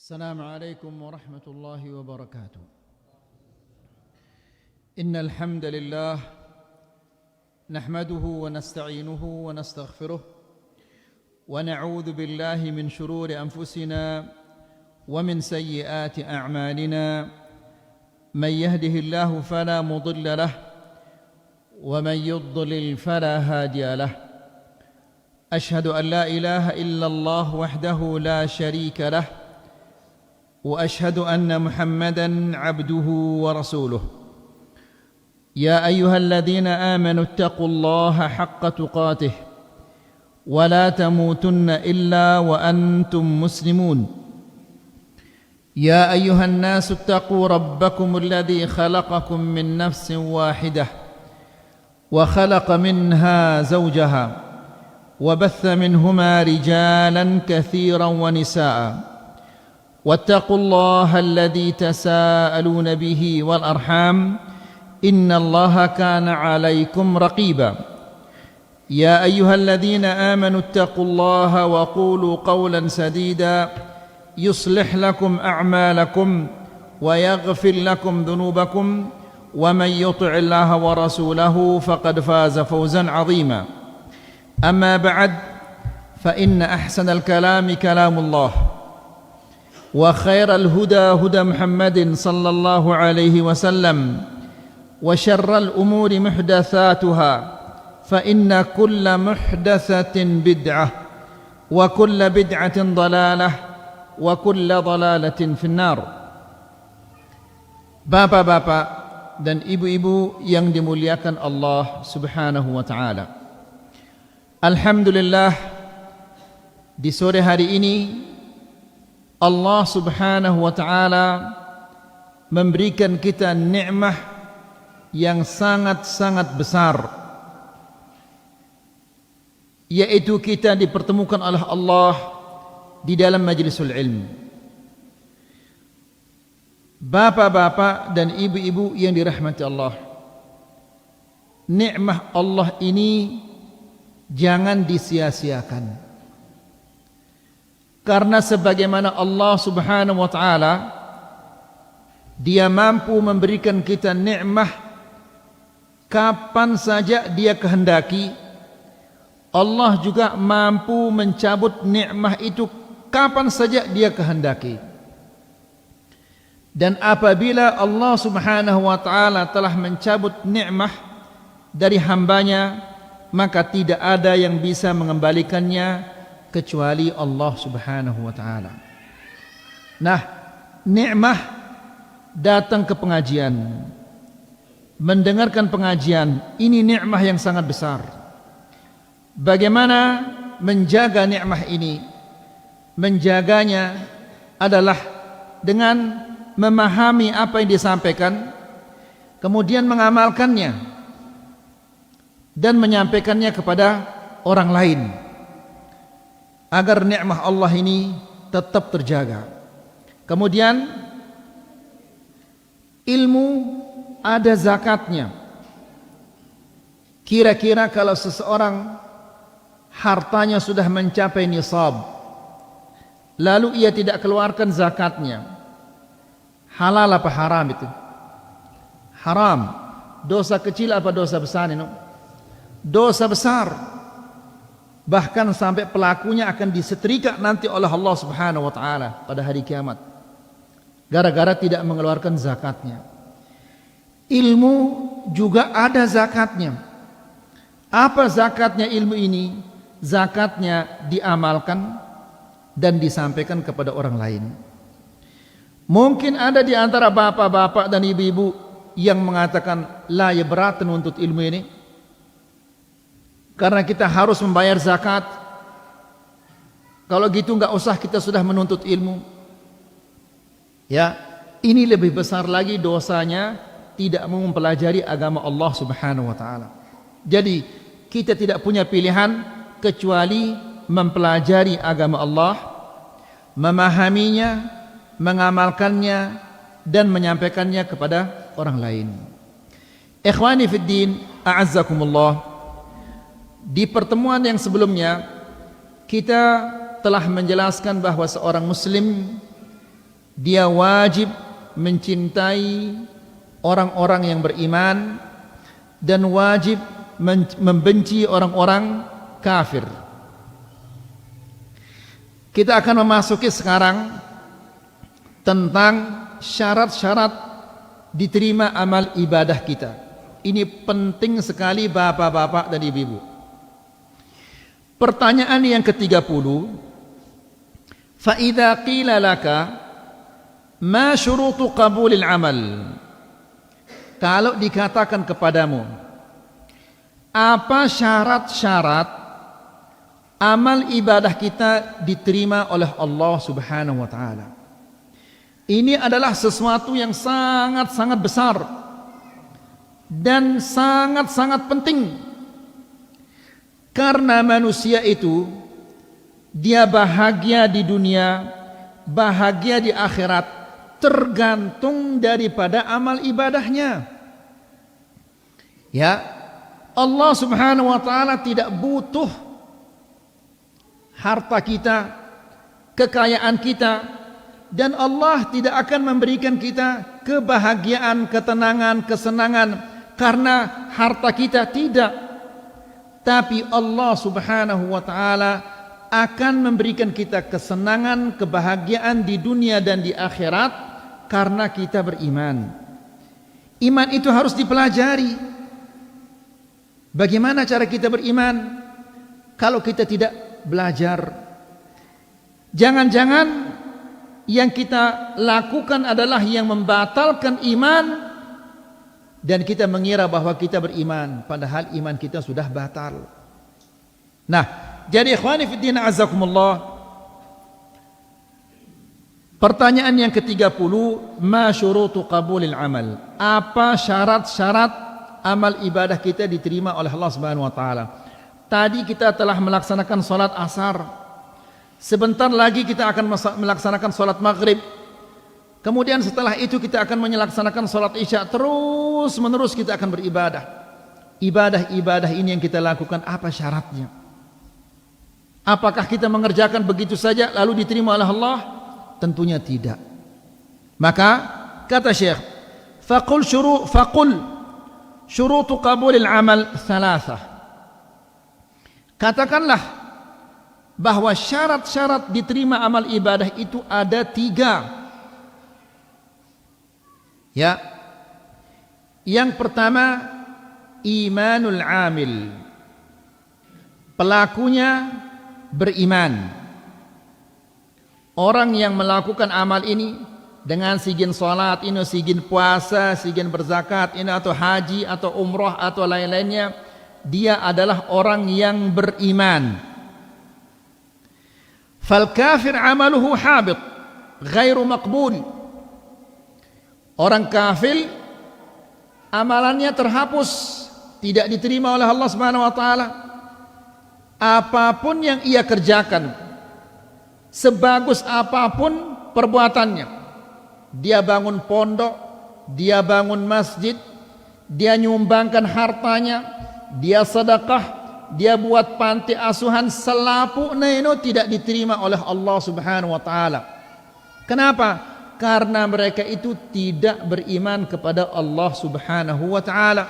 السلام عليكم ورحمة الله وبركاته. إن الحمد لله نحمده ونستعينه ونستغفره ونعوذ بالله من شرور أنفسنا ومن سيئات أعمالنا. من يهده الله فلا مضل له ومن يضلل فلا هادي له. أشهد أن لا إله إلا الله وحده لا شريك له وأشهد أن محمدًا عبده ورسوله. يا أيها الذين آمنوا اتقوا الله حق تقاته ولا تموتن إلا وأنتم مسلمون. يا أيها الناس اتقوا ربكم الذي خلقكم من نفس واحدة وخلق منها زوجها وبث منهما رجالا كثيرا ونساء. واتقوا الله الذي تساءلون به والأرحام إن الله كان عليكم رقيبا. يا أيها الذين آمنوا اتقوا الله وقولوا قولا سديدا يصلح لكم أعمالكم ويغفر لكم ذنوبكم ومن يطع الله ورسوله فقد فاز فوزا عظيما. أما بعد فإن أحسن الكلام كلام الله وخير الهدى هدى محمد صلى الله عليه وسلم وشر الأمور محدثاتها فإن كل محدثة بدعة وكل بدعة ضلالة وكل ضلالة في النار. Bapak-bapak dan ibu-ibu yang dimuliakan Allah Subhanahu wa taala. Alhamdulillah, di sore hari ini Allah Subhanahu wa taala memberikan kita nikmat yang sangat-sangat besar, yaitu kita dipertemukan oleh Allah di dalam majlisul ilm. Bapak-bapak dan ibu-ibu yang dirahmati Allah, nikmat Allah ini jangan disia-siakan. Karena sebagaimana Allah Subhanahu wa taala, Dia mampu memberikan kita nikmat kapan saja Dia kehendaki. Allah juga mampu mencabut nikmat itu kapan saja Dia kehendaki. Dan apabila Allah Subhanahu wa taala telah mencabut nikmat dari hambanya, maka tidak ada yang bisa mengembalikannya kecuali Allah Subhanahu wa taala. Nah, nikmat datang ke pengajian, mendengarkan pengajian, ini nikmat yang sangat besar. Bagaimana menjaga nikmat ini? Menjaganya adalah dengan memahami apa yang disampaikan, kemudian mengamalkannya dan menyampaikannya kepada orang lain, agar nikmat Allah ini tetap terjaga. Kemudian ilmu ada zakatnya. Kira-kira kalau seseorang hartanya sudah mencapai nisab, lalu ia tidak keluarkan zakatnya, halal apa haram itu? Haram. Dosa kecil apa dosa besar ini? Dosa besar. Bahkan sampai pelakunya akan disetrika nanti oleh Allah Subhanahu wa taala pada hari kiamat, gara-gara tidak mengeluarkan zakatnya. Ilmu juga ada zakatnya. Apa zakatnya ilmu ini? Zakatnya diamalkan dan disampaikan kepada orang lain. Mungkin ada di antara bapak-bapak dan ibu-ibu yang mengatakan, "La, ya berat menuntut ilmu ini, karena kita harus membayar zakat. Kalau gitu enggak usah kita sudah menuntut ilmu." Ya, ini lebih besar lagi dosanya tidak mau mempelajari agama Allah Subhanahu wa taala. Jadi, kita tidak punya pilihan kecuali mempelajari agama Allah, memahaminya, mengamalkannya dan menyampaikannya kepada orang lain. Ikhwani fid din, a'azzakumullah. Di pertemuan yang sebelumnya kita telah menjelaskan bahwa seorang muslim dia wajib mencintai orang-orang yang beriman dan wajib membenci orang-orang kafir. Kita akan memasuki sekarang tentang syarat-syarat diterima amal ibadah kita. Ini penting sekali bapak-bapak dan ibu-ibu. Pertanyaan yang ke-30, fa idza qila laka ma syurutu qabulil amal? Kalau dikatakan kepadamu, apa syarat-syarat amal ibadah kita diterima oleh Allah Subhanahu wa taala? Ini adalah sesuatu yang sangat-sangat besar dan sangat-sangat penting, karena manusia itu dia bahagia di dunia, bahagia di akhirat, tergantung daripada amal ibadahnya. Ya, Allah Subhanahu wa taala tidak butuh harta kita, kekayaan kita, dan Allah tidak akan memberikan kita kebahagiaan, ketenangan, kesenangan karena harta kita, tidak. Tapi Allah Subhanahu wa taala akan memberikan kita kesenangan, kebahagiaan di dunia dan di akhirat karena kita beriman. Iman itu harus dipelajari. Bagaimana cara kita beriman kalau kita tidak belajar? Jangan-jangan yang kita lakukan adalah yang membatalkan iman dan kita mengira bahwa kita beriman, padahal iman kita sudah batal. Nah, jadi ikhwani fiddin azakumullah, pertanyaan yang ke-30, ma syurutu qabulil amal? Apa syarat-syarat amal ibadah kita diterima oleh Allah Subhanahu wa taala? Tadi kita telah melaksanakan salat asar. Sebentar lagi kita akan melaksanakan salat maghrib. Kemudian setelah itu kita akan melaksanakan salat isya. Terus menerus kita akan beribadah. Ibadah-ibadah ini yang kita lakukan, apa syaratnya? Apakah kita mengerjakan begitu saja lalu diterima oleh Allah? Tentunya tidak. Maka kata Syekh, faqul syurutu qabulil amal thalathah. Katakanlah bahwa syarat-syarat diterima amal ibadah itu ada 3. Ya. Yang pertama, imanul amil. Pelakunya beriman. Orang yang melakukan amal ini dengan sigin salat ini, sigin puasa, sigin berzakat ini, atau haji atau umrah atau lain-lainnya, dia adalah orang yang beriman. Fal kafir amaluhu habit ghairu maqbul. Orang kafir amalannya terhapus, tidak diterima oleh Allah Subhanahu wa taala. Apapun yang ia kerjakan, sebagus apapun perbuatannya, dia bangun pondok, dia bangun masjid, dia nyumbangkan hartanya, dia sedekah, dia buat panti asuhan, selapu neno tidak diterima oleh Allah Subhanahu wa taala. Kenapa? Karena mereka itu tidak beriman kepada Allah Subhanahu wa taala.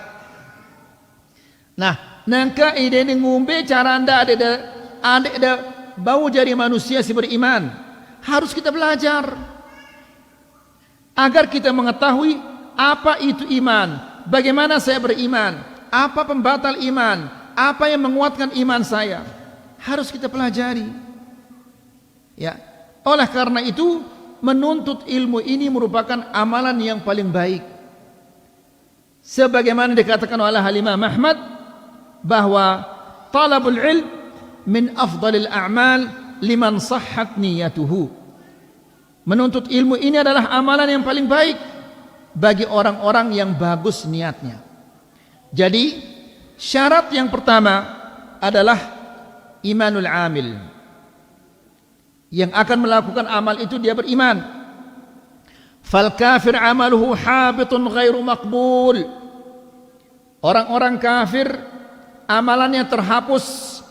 Nah, nangka ide ngumbe cara anda ada bau jari manusia si beriman. Harus kita belajar agar kita mengetahui apa itu iman, bagaimana saya beriman, apa pembatal iman, apa yang menguatkan iman saya, harus kita pelajari. Ya, oleh karena itu menuntut ilmu ini merupakan amalan yang paling baik. Sebagaimana dikatakan oleh Imam Ahmad bahwa talabul ilm min afdalil a'mal liman sahhat niyatuhu. Menuntut ilmu ini adalah amalan yang paling baik bagi orang-orang yang bagus niatnya. Jadi syarat yang pertama adalah imanul amil. Yang akan melakukan amal itu dia beriman. Fal kafir amaluhu habitun ghairu maqbul. Orang-orang kafir amalannya terhapus,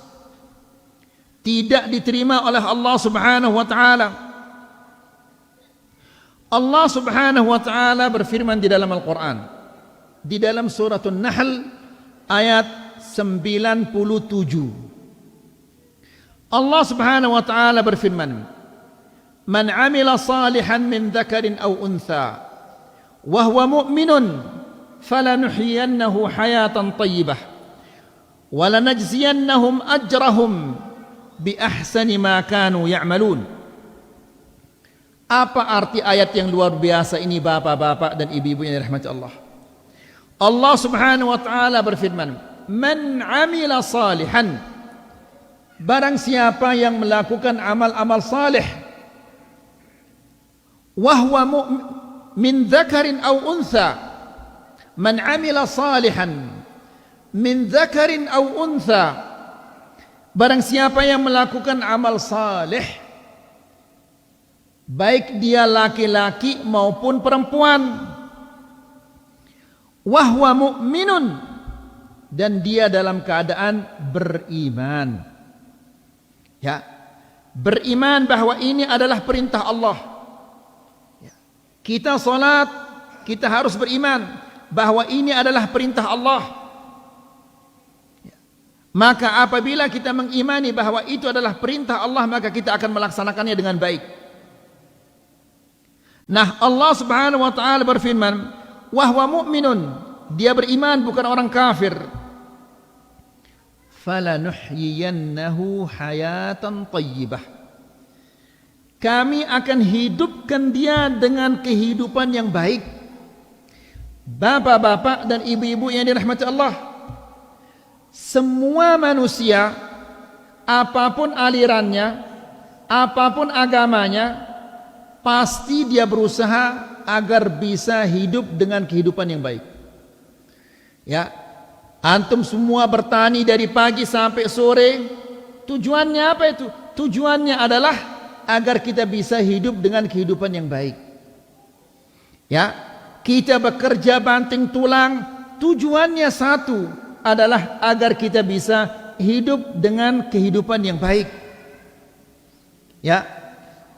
tidak diterima oleh Allah Subhanahu wa taala. Allah Subhanahu wa taala berfirman di dalam Al-Qur'an, di dalam surah An-Nahl ayat 97. Allah Subhanahu wa taala berfirman, "Man 'amila salihan min dzakarin aw untha wa huwa mu'minun falanuhyiyannahu hayatan thayyibah wa lanajziyannahum ajrahum bi ahsani ma kanu ya'malun." Apa arti ayat yang luar biasa ini bapak-bapak dan ibu-ibu yang dirahmati Allah? Allah Subhanahu wa taala berfirman, "Man 'amila salihan", barang siapa yang melakukan amal-amal saleh, wa huwa min dzakarin aw untha, man 'amila salihan min dzakarin aw untha, barang siapa yang melakukan amal saleh, baik dia laki-laki maupun perempuan, wa huwa mu'minun, dan dia dalam keadaan beriman. Ya, beriman bahwa ini adalah perintah Allah. Ya. Kita salat, kita harus beriman bahwa ini adalah perintah Allah. Ya. Maka apabila kita mengimani bahwa itu adalah perintah Allah, maka kita akan melaksanakannya dengan baik. Nah, Allah Subhanahu wa taala berfirman, "Wa huwa mu'minun", dia beriman, bukan orang kafir. "Falanuhyiyannahu hayatan thayyibah", kami akan hidupkan dia dengan kehidupan yang baik. Bapak-bapak dan ibu-ibu yang dirahmati Allah, semua manusia, apapun alirannya, apapun agamanya, pasti dia berusaha agar bisa hidup dengan kehidupan yang baik. Ya, antum semua bertani dari pagi sampai sore. Tujuannya apa itu? Tujuannya adalah agar kita bisa hidup dengan kehidupan yang baik. Ya, kita bekerja banting tulang, tujuannya satu, adalah agar kita bisa hidup dengan kehidupan yang baik. Ya.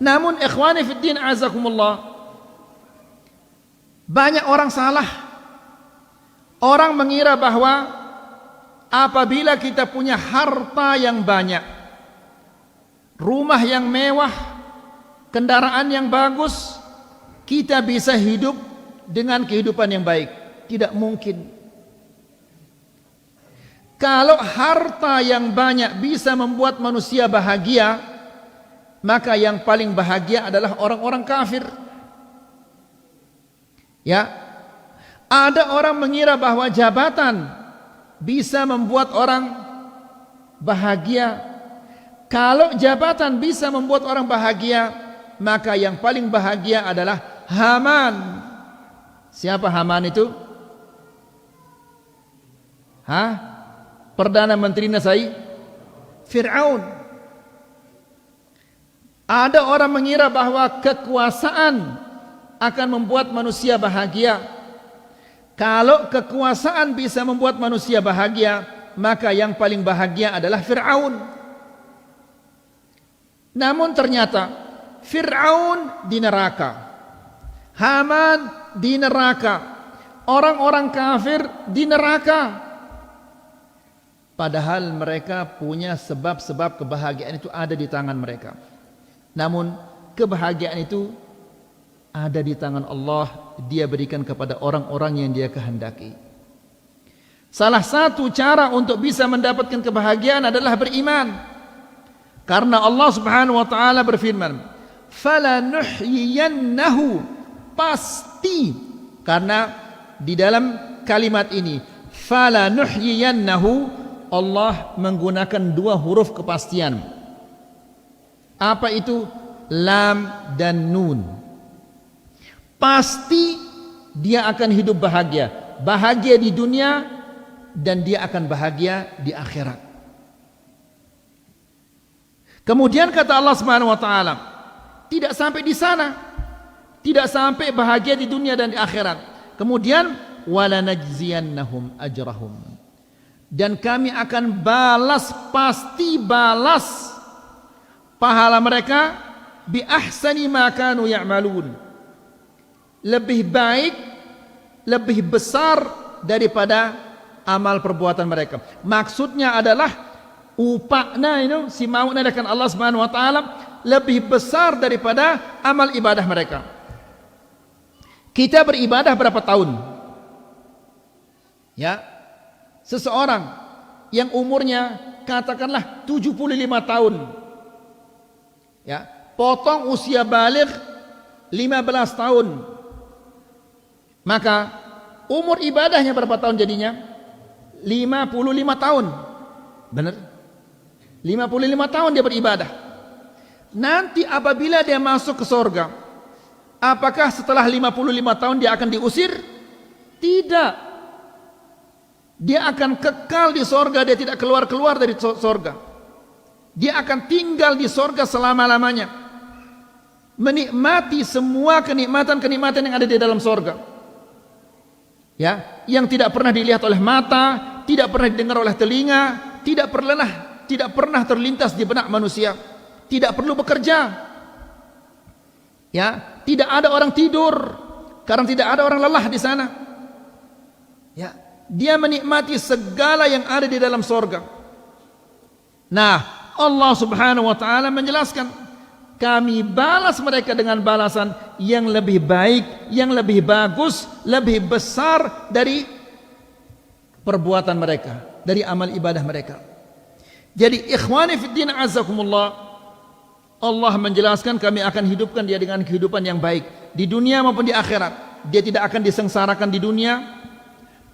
Namun ikhwani fiddin azakumullah, banyak orang salah. Orang mengira bahwa apabila kita punya harta yang banyak, rumah yang mewah, kendaraan yang bagus, kita bisa hidup dengan kehidupan yang baik. Tidak mungkin. Kalau harta yang banyak bisa membuat manusia bahagia, maka yang paling bahagia adalah orang-orang kafir. Ya, ada orang mengira bahwa jabatan bisa membuat orang bahagia. Kalau jabatan bisa membuat orang bahagia, maka yang paling bahagia adalah Haman. Siapa Haman itu? Perdana Menteri Nasai Fir'aun. Ada orang mengira bahwa kekuasaan akan membuat manusia bahagia. Kalau kekuasaan bisa membuat manusia bahagia, maka yang paling bahagia adalah Fir'aun. Namun ternyata Fir'aun di neraka, Haman di neraka, orang-orang kafir di neraka. Padahal mereka punya sebab-sebab kebahagiaan itu ada di tangan mereka. Namun kebahagiaan itu ada di tangan Allah, dia berikan kepada orang-orang yang dia kehendaki. Salah satu cara untuk bisa mendapatkan kebahagiaan adalah beriman. Karena Allah Subhanahu wa taala berfirman, "Falanuhyiyannahu", pasti, karena di dalam kalimat ini falanuhyiyannahu, Allah menggunakan dua huruf kepastian. Apa itu? Lam dan nun. Pasti dia akan hidup bahagia. Bahagia di dunia dan dia akan bahagia di akhirat. Kemudian kata Allah Subhanahu wa taala, tidak sampai di sana. Tidak sampai bahagia di dunia dan di akhirat. Kemudian walanajziyannahum ajrahum. Dan kami akan balas, pasti balas pahala mereka bi ahsani ma kanu ya'malun, lebih baik, lebih besar daripada amal perbuatan mereka. Maksudnya adalah upahnya itu si mautnya akan Allah Subhanahu wa taala lebih besar daripada amal ibadah mereka. Kita beribadah berapa tahun? Ya. Seseorang yang umurnya katakanlah 75 tahun. Ya, potong usia baligh 15 tahun. Maka umur ibadahnya berapa tahun jadinya? 55 tahun. Benar? 55 tahun dia beribadah. Nanti apabila dia masuk ke surga, apakah setelah 55 tahun dia akan diusir? Tidak. Dia akan kekal di surga, dia tidak keluar-keluar dari surga. Dia akan tinggal di surga selama-lamanya, menikmati semua kenikmatan-kenikmatan yang ada di dalam surga. Ya, yang tidak pernah dilihat oleh mata, tidak pernah didengar oleh telinga, tidak pernah terlintas di benak manusia. Tidak perlu bekerja. Ya, tidak ada orang tidur karena tidak ada orang lelah di sana. Ya, dia menikmati segala yang ada di dalam surga. Nah, Allah Subhanahu wa taala menjelaskan, kami balas mereka dengan balasan yang lebih baik, yang lebih bagus, lebih besar dari perbuatan mereka, dari amal ibadah mereka. Jadi ikhwani fiddin azakumullah, Allah menjelaskan kami akan hidupkan dia dengan kehidupan yang baik di dunia maupun di akhirat. Dia tidak akan disengsarakan di dunia,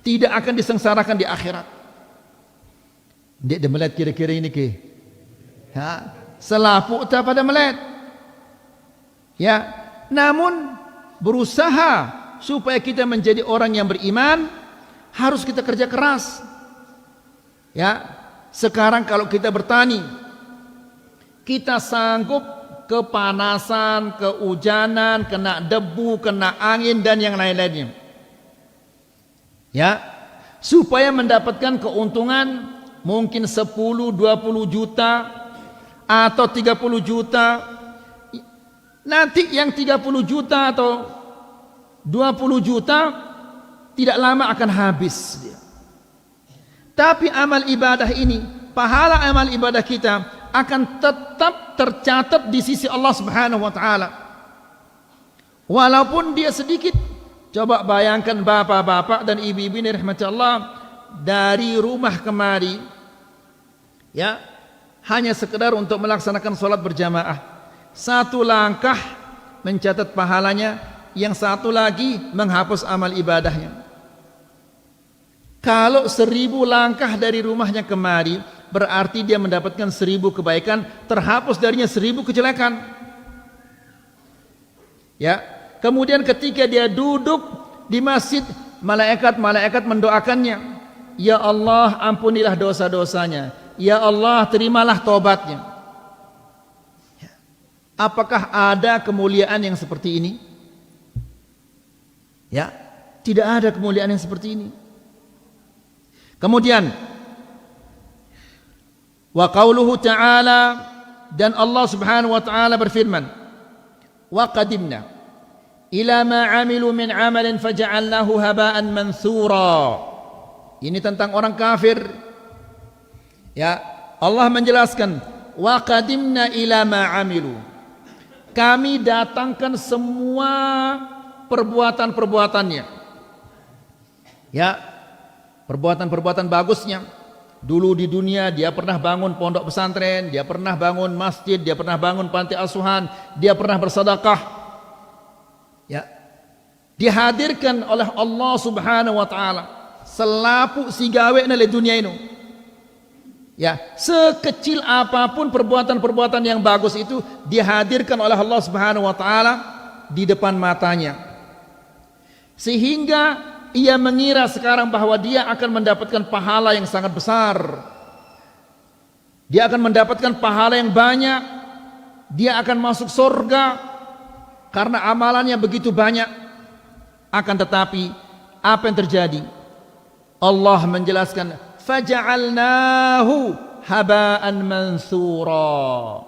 tidak akan disengsarakan di akhirat. Dia melihat kira-kira ini ke? Ya, selapu tak pada melihat. Ya, namun berusaha supaya kita menjadi orang yang beriman, harus kita kerja keras. Ya, sekarang kalau kita bertani, kita sanggup kepanasan, kehujanan, kena debu, kena angin dan yang lain-lainnya. Ya, supaya mendapatkan keuntungan mungkin 10, 20 juta atau 30 juta. Nanti yang 30 juta atau 20 juta tidak lama akan habis. Tapi amal ibadah ini, pahala amal ibadah kita akan tetap tercatat di sisi Allah Subhanahu wa taala. Walaupun dia sedikit. Coba bayangkan bapak-bapak dan ibu-ibu ini rahmati Allah, dari rumah kemari, ya, hanya sekedar untuk melaksanakan sholat berjamaah. Satu langkah mencatat pahalanya, yang satu lagi menghapus amal ibadahnya. Kalau 1000 langkah dari rumahnya kemari, berarti dia mendapatkan 1000 kebaikan, terhapus darinya 1000 kejelekan. Ya, kemudian ketika dia duduk di masjid, malaikat-malaikat mendoakannya, ya Allah ampunilah dosa-dosanya, ya Allah terimalah tobatnya. Apakah ada kemuliaan yang seperti ini? Ya, tidak ada kemuliaan yang seperti ini. Kemudian wa qauluhu ta'ala, dan Allah Subhanahu wa taala berfirman, wa qadimna ila ma 'amilu min 'amalin faja'alnahu haba'an mansura. Ini tentang orang kafir. Ya, Allah menjelaskan, wa qadimna ila ma 'amilu. Kami datangkan semua perbuatan-perbuatannya. Ya, perbuatan-perbuatan bagusnya. Dulu di dunia dia pernah bangun pondok pesantren, dia pernah bangun masjid, dia pernah bangun panti asuhan, dia pernah bersedekah. Ya, dihadirkan oleh Allah Subhanahu wa taala selapu si gawe nale dunia ini. Ya, sekecil apapun perbuatan-perbuatan yang bagus itu dihadirkan oleh Allah Subhanahu wa taala di depan matanya. Sehingga ia mengira sekarang bahwa dia akan mendapatkan pahala yang sangat besar. Dia akan mendapatkan pahala yang banyak. Dia akan masuk surga karena amalannya begitu banyak. Akan tetapi apa yang terjadi? Allah menjelaskan, faja'alnahu haba'an mansura.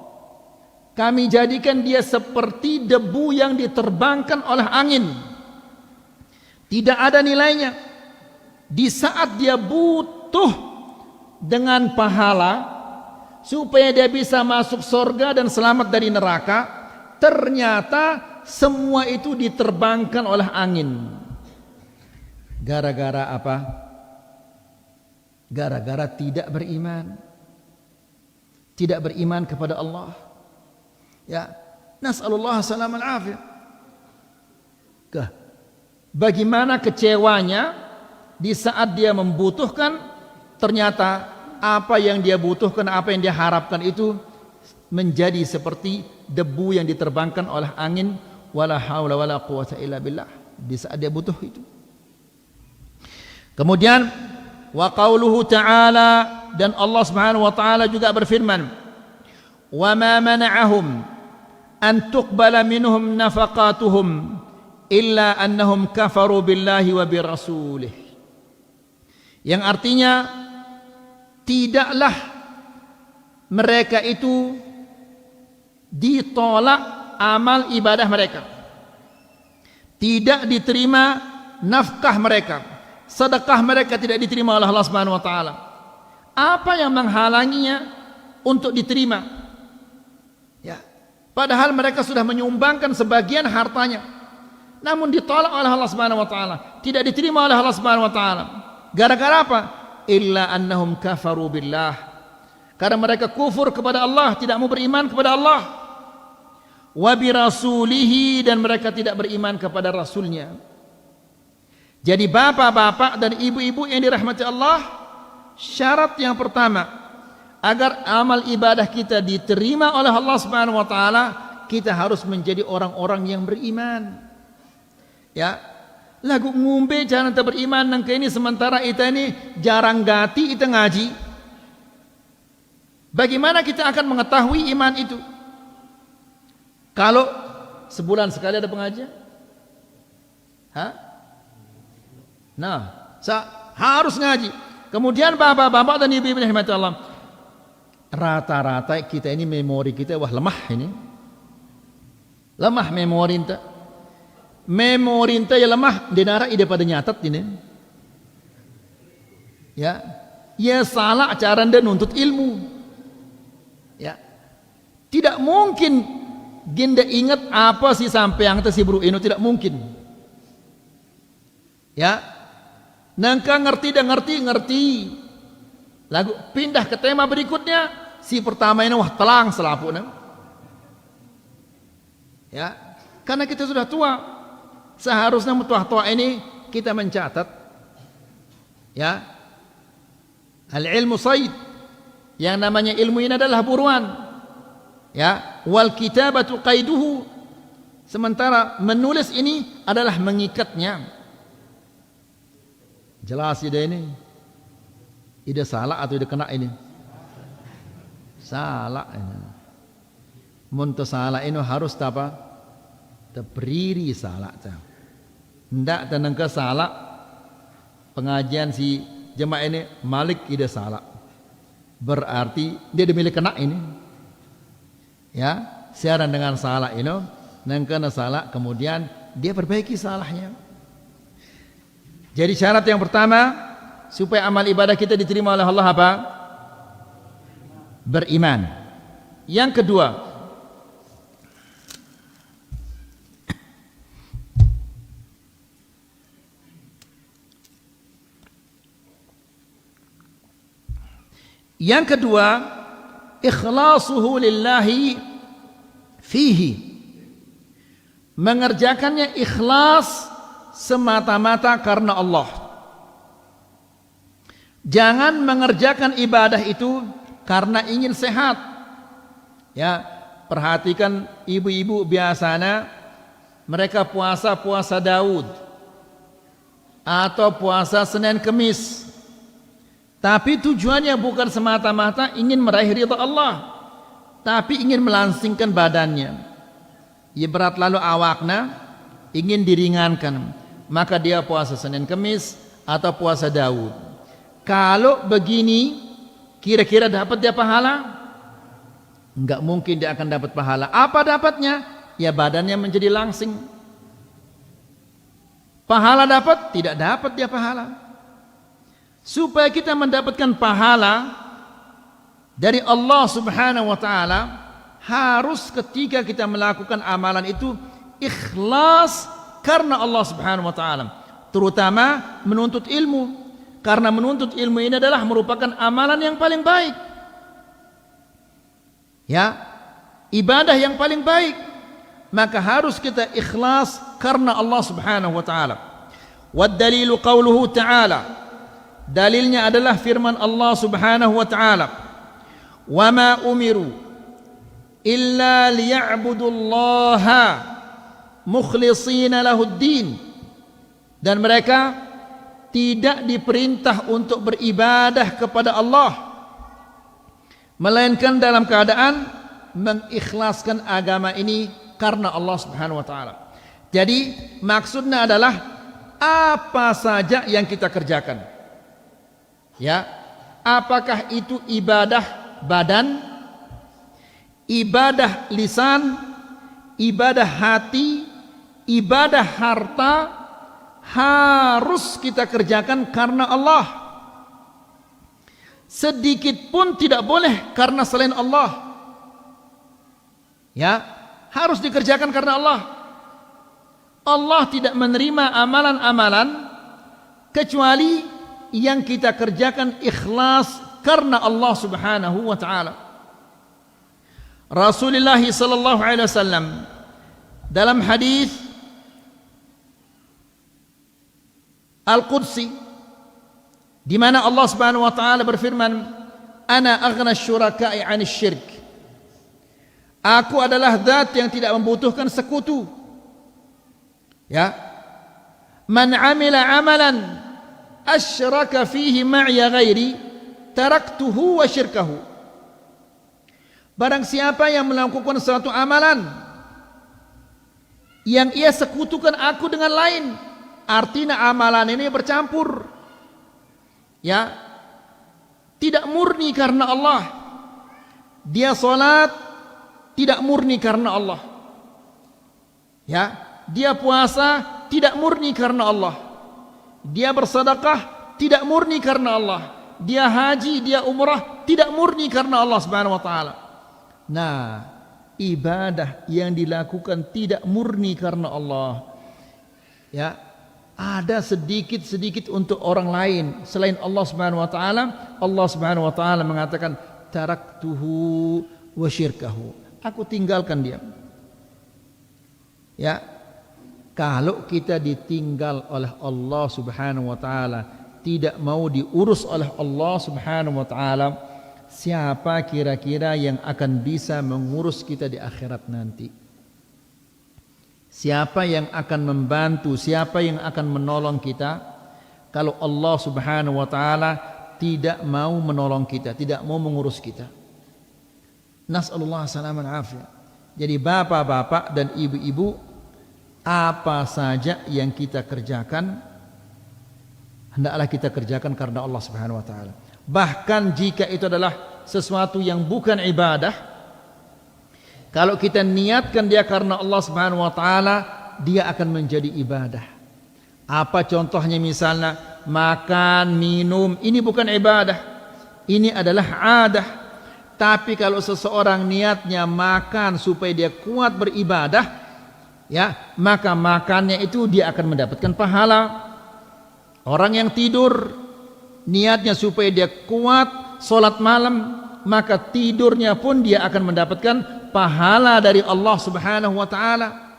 Kami jadikan dia seperti debu yang diterbangkan oleh angin. Tidak ada nilainya. Di saat dia butuh dengan pahala supaya dia bisa masuk surga dan selamat dari neraka, ternyata semua itu diterbangkan oleh angin. Gara-gara apa? Gara-gara tidak beriman. Tidak beriman kepada Allah. Ya, nas'alullah salam al-afiyah. Bagaimana kecewanya di saat dia membutuhkan, ternyata apa yang dia butuhkan, apa yang dia harapkan itu menjadi seperti debu yang diterbangkan oleh angin. Wala haula wala quwwata illa billah. Di saat dia butuh itu. Kemudian wa qauluhu ta'ala, dan Allah Subhanahu wa taala juga berfirman, wa ma mana'ahum an tuqbala minhum nafaqatuhum illa annahum kafaru billahi wa birasulih. Yang artinya, tidaklah mereka itu ditolak amal ibadah mereka, tidak diterima nafkah mereka, sedekah mereka tidak diterima oleh Allah Subhanahu wa taala. Apa yang menghalanginya untuk diterima? Ya, padahal mereka sudah menyumbangkan sebagian hartanya, namun ditolak oleh Allah Subhanahu wa taala, tidak diterima oleh Allah Subhanahu wa taala. Gara-gara apa? Illa annahum kafaru billah. Karena mereka kufur kepada Allah, tidak mau beriman kepada Allah. Wa birasulihi, dan mereka tidak beriman kepada rasulnya. Jadi bapak-bapak dan ibu-ibu yang dirahmati Allah, syarat yang pertama agar amal ibadah kita diterima oleh Allah Subhanahu wa taala, kita harus menjadi orang-orang yang beriman. Ya, lagu ngumbe jangan tak beriman nang ke ini, sementara kita ini jarang gati kita ngaji. Bagaimana kita akan mengetahui iman itu? Kalau sebulan sekali ada pengajian? Nah, harus ngaji. Kemudian bapak-bapak dan ibu-ibu yang dirahmati Allah, rata-rata kita ini memori kita lemah ini. Lemah memori kita. Memori kita ya lemah, denara ide pada nyatat ini. Ya salah cara anda nuntut ilmu. Ya, tidak mungkin ginda ingat apa sih sampai yang si bro ini, tidak mungkin. Ya, nangka ngerti dan ngerti. Lagu pindah ke tema berikutnya, si pertama ini wah telang selapu nang. Ya, karena kita sudah tua, seharusnya tua-tua ini kita mencatat. Ya, al-ilmu sayd, yang namanya ilmu ini adalah buruan. Ya, wal kitabatu qaiduhu, sementara menulis ini adalah mengikatnya. Jelas ide ini, ide salah atau ide kena ini? Salah ini. Munto salah ini harus apa? Terberi salah. Hendak tenang ke salah pengajian si jemaah ini Malik ide salah, berarti dia dimiliki kena ini. Ya, siaran dengan salah ini, nang kena salah, kemudian dia perbaiki salahnya. Jadi syarat yang pertama supaya amal ibadah kita diterima oleh Allah apa? Beriman. Yang kedua, ikhlasuhu lillahi fihi, mengerjakannya ikhlas semata-mata karena Allah. Jangan mengerjakan ibadah itu karena ingin sehat. Ya, perhatikan ibu-ibu biasanya mereka puasa Daud atau puasa Senin Kemis, tapi tujuannya bukan semata-mata ingin meraih ridha Allah, tapi ingin melangsingkan badannya. Ya, berat lalu awakna ingin diringankan, maka dia puasa Senin Kemis atau puasa Daud. Kalau begini, kira-kira dapat dia pahala? Enggak mungkin dia akan dapat pahala. Apa dapatnya? Ya badannya menjadi langsing. Pahala dapat? Tidak dapat dia pahala. Supaya kita mendapatkan pahala dari Allah Subhanahu wa taala, harus ketika kita melakukan amalan itu ikhlas karena Allah Subhanahu wa taala. Terutama menuntut ilmu, karena menuntut ilmu ini adalah merupakan amalan yang paling baik. Ya, ibadah yang paling baik. Maka harus kita ikhlas karena Allah Subhanahu wa taala. Wad dalilu qauluhu ta'ala. Dalilnya adalah firman Allah Subhanahu wa taala. Wa ma umiru illa liya'budullaha mukhlishina lahuddin. Dan mereka tidak diperintah untuk beribadah kepada Allah, melainkan dalam keadaan mengikhlaskan agama ini karena Allah Subhanahu wa taala. Jadi maksudnya adalah apa saja yang kita kerjakan, ya, apakah itu ibadah badan, ibadah lisan, ibadah hati, ibadah harta, harus kita kerjakan karena Allah. Sedikit pun tidak boleh karena selain Allah. Ya, harus dikerjakan karena Allah. Allah tidak menerima amalan-amalan kecuali yang kita kerjakan ikhlas karena Allah Subhanahu wa taala. Rasulullah sallallahu alaihi wasallam dalam hadis Al-Qudsi, di mana Allah Subhanahu wa taala berfirman, "Ana aghna syuraka'i 'anil syirk." Aku adalah zat yang tidak membutuhkan sekutu. Ya. Man 'amila 'amalan asyraka fihi ma'iya ghairi taraktuhu wa syirkahu. Barang siapa yang melakukan suatu amalan yang ia sekutukan aku dengan lain, artinya amalan ini bercampur, ya, tidak murni karena Allah. Dia salat tidak murni karena Allah, ya, dia puasa tidak murni karena Allah, dia bersedekah tidak murni karena Allah, dia haji, dia umrah tidak murni karena Allah Subhanahu wa taala. Nah, ibadah yang dilakukan tidak murni karena Allah, ya, ada sedikit-sedikit untuk orang lain selain Allah Subhanahu wa taala. Allah Subhanahu wa taala mengatakan taraktuhu wa syirkahu. Aku tinggalkan dia. Ya. Kalau kita ditinggal oleh Allah Subhanahu wa taala, tidak mau diurus oleh Allah Subhanahu wa taala, siapa kira-kira yang akan bisa mengurus kita di akhirat nanti? Siapa yang akan membantu, siapa yang akan menolong kita kalau Allah Subhanahu wa taala tidak mau menolong kita, tidak mau mengurus kita? Nas'alullah salaman afiyah. Jadi bapak-bapak dan ibu-ibu, apa saja yang kita kerjakan hendaklah kita kerjakan karena Allah Subhanahu wa taala. Bahkan jika itu adalah sesuatu yang bukan ibadah, kalau kita niatkan dia karena Allah Subhanahu wa taala, dia akan menjadi ibadah. Apa contohnya? Misalnya makan, minum, ini bukan ibadah, ini adalah adah. Tapi kalau seseorang niatnya makan supaya dia kuat beribadah, ya, maka makannya itu dia akan mendapatkan pahala. Orang yang tidur niatnya supaya dia kuat salat malam, maka tidurnya pun dia akan mendapatkan pahala dari Allah Subhanahu wa taala.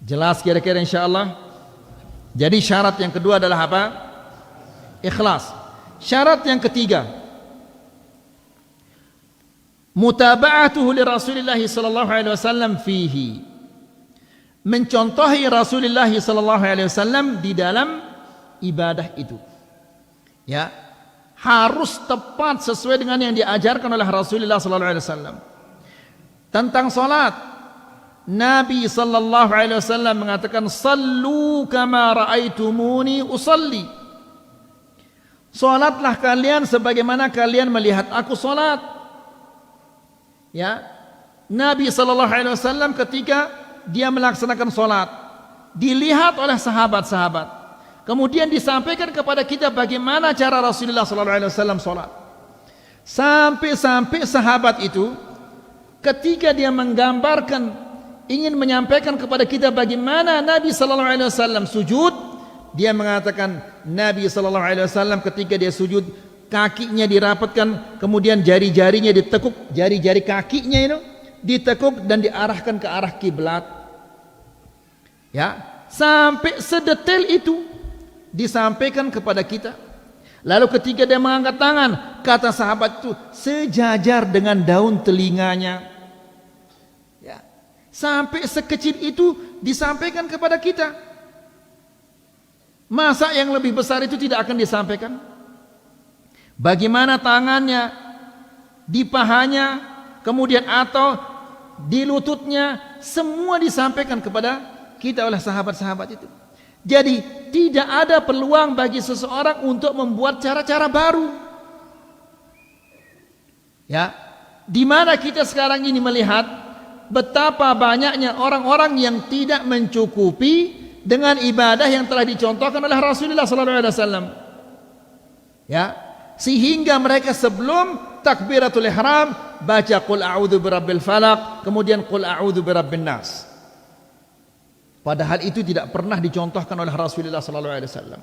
Jelas kira-kira insyaallah. Jadi syarat yang kedua adalah apa? Ikhlas. Syarat yang ketiga, mutaba'atuhu li Rasulillah sallallahu alaihi wasallam fihi. Mencontohi Rasulullah sallallahu alaihi wasallam di dalam ibadah itu. Ya, harus tepat sesuai dengan yang diajarkan oleh Rasulullah sallallahu alaihi wasallam. Tentang salat, Nabi sallallahu alaihi wasallam mengatakan, "Sallu kama raaitumuni usalli." Salatlah kalian sebagaimana kalian melihat aku salat. Ya, Nabi sallallahu alaihi wasallam ketika dia melaksanakan salat, dilihat oleh sahabat-sahabat. Kemudian disampaikan kepada kita bagaimana cara Rasulullah SAW sholat. Sampai-sampai sahabat itu ketika dia menggambarkan, ingin menyampaikan kepada kita bagaimana Nabi SAW sujud, dia mengatakan Nabi SAW ketika dia sujud, kakinya dirapatkan, kemudian jari-jarinya ditekuk, jari-jari kakinya itu ditekuk dan diarahkan ke arah kiblat. Ya, sampai sedetail itu disampaikan kepada kita. Lalu ketika dia mengangkat tangan, kata sahabat itu sejajar dengan daun telinganya. Ya, sampai sekecil itu disampaikan kepada kita. Masa yang lebih besar itu tidak akan disampaikan? Bagaimana tangannya, di pahanya, kemudian atau di lututnya, semua disampaikan kepada kita oleh sahabat-sahabat itu. Jadi tidak ada peluang bagi seseorang untuk membuat cara-cara baru. Ya, di mana kita sekarang ini melihat betapa banyaknya orang-orang yang tidak mencukupi dengan ibadah yang telah dicontohkan oleh Rasulullah SAW. Ya, sehingga mereka sebelum takbiratul ihram baca qul a'udzu birabbil falaq, kemudian qul a'udzu birabbin nas. Padahal itu tidak pernah dicontohkan oleh Rasulullah SAW.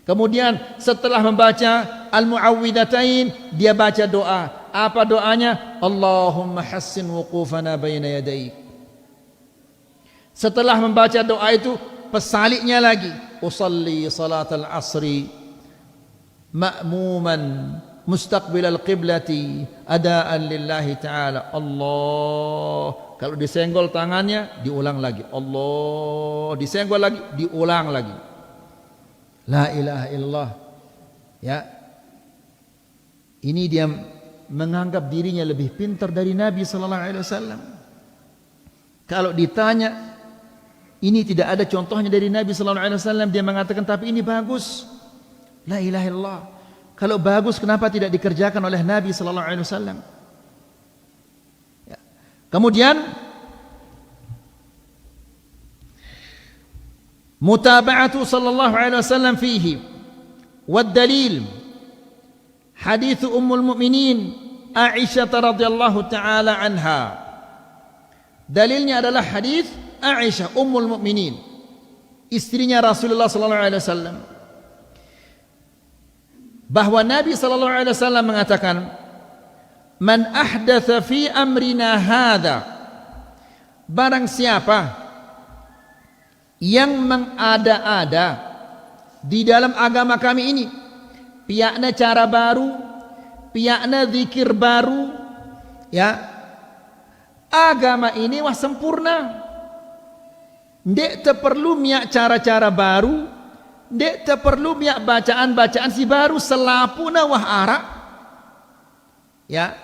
Kemudian setelah membaca al-mu'awwidhatain, dia baca doa. Apa doanya? Allahumma hassin wuqufana baina yadaik. Setelah membaca doa itu, pesaliknya lagi, usalli salatal asri ma'muman mustaqbilal qiblati adaan lillahi ta'ala. Allah, kalau disenggol tangannya diulang lagi, Allah, disenggol lagi diulang lagi, la ilaha illallah. Ya, ini dia menganggap dirinya lebih pintar dari Nabi SAW. Kalau ditanya ini tidak ada contohnya dari Nabi SAW, dia mengatakan tapi ini bagus, la ilaha illallah. Kalau bagus kenapa tidak dikerjakan oleh Nabi SAW? Ya. Kemudian mutaba'atu sallallahu alaihi wasallam fihi wad dalil hadits ummul mukminin Aisyah radhiyallahu taala anha. Dalilnya adalah hadis Aisyah ummul mukminin, istrinya Rasulullah sallallahu alaihi wasallam, bahwa Nabi sallallahu alaihi wasallam mengatakan, "Man ahdatsa fi amrina hadza," barang siapa yang mengada-ada di dalam agama kami ini, pihaknya cara baru, pihaknya zikir baru, ya, agama ini wah sempurna, ndek perlu miak cara-cara baru, ndek perlu miak bacaan-bacaan si baru, selapuna wah arak, ya,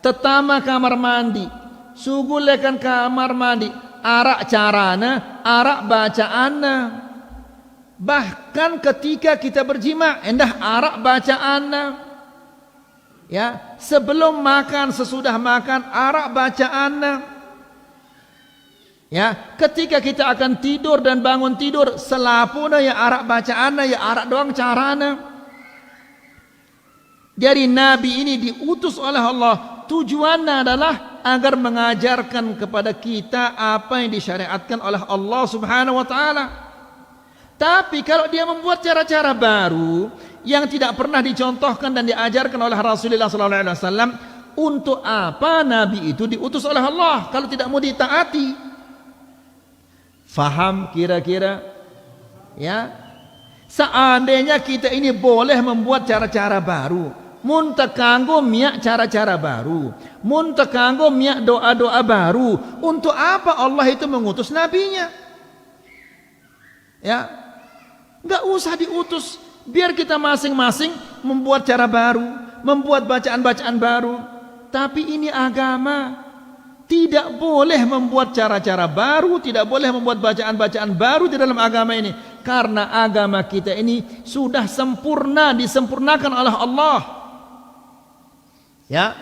tetama kamar mandi, sugulekan kamar mandi, arak carana, arak bacaanna. Bahkan ketika kita berjima, endah arak bacaanna. Ya, sebelum makan, sesudah makan, arak bacaanna. Ya, ketika kita akan tidur dan bangun tidur, selapuna ya arak bacaanna, ya arak doang carana. Jadi Nabi ini diutus oleh Allah, tujuannya adalah agar mengajarkan kepada kita apa yang disyariatkan oleh Allah Subhanahu wa taala. Tapi kalau dia membuat cara-cara baru yang tidak pernah dicontohkan dan diajarkan oleh Rasulullah SAW, untuk apa Nabi itu diutus oleh Allah kalau tidak mau ditaati? Faham kira-kira? Ya, seandainya kita ini boleh membuat cara-cara baru, mun tekanggo miak cara-cara baru, mun tekanggo miak doa-doa baru, untuk apa Allah itu mengutus nabinya? Ya, enggak usah diutus, biar kita masing-masing membuat cara baru, membuat bacaan-bacaan baru. Tapi ini agama, tidak boleh membuat cara-cara baru, tidak boleh membuat bacaan-bacaan baru di dalam agama ini, karena agama kita ini sudah sempurna, disempurnakan oleh Allah. Ya,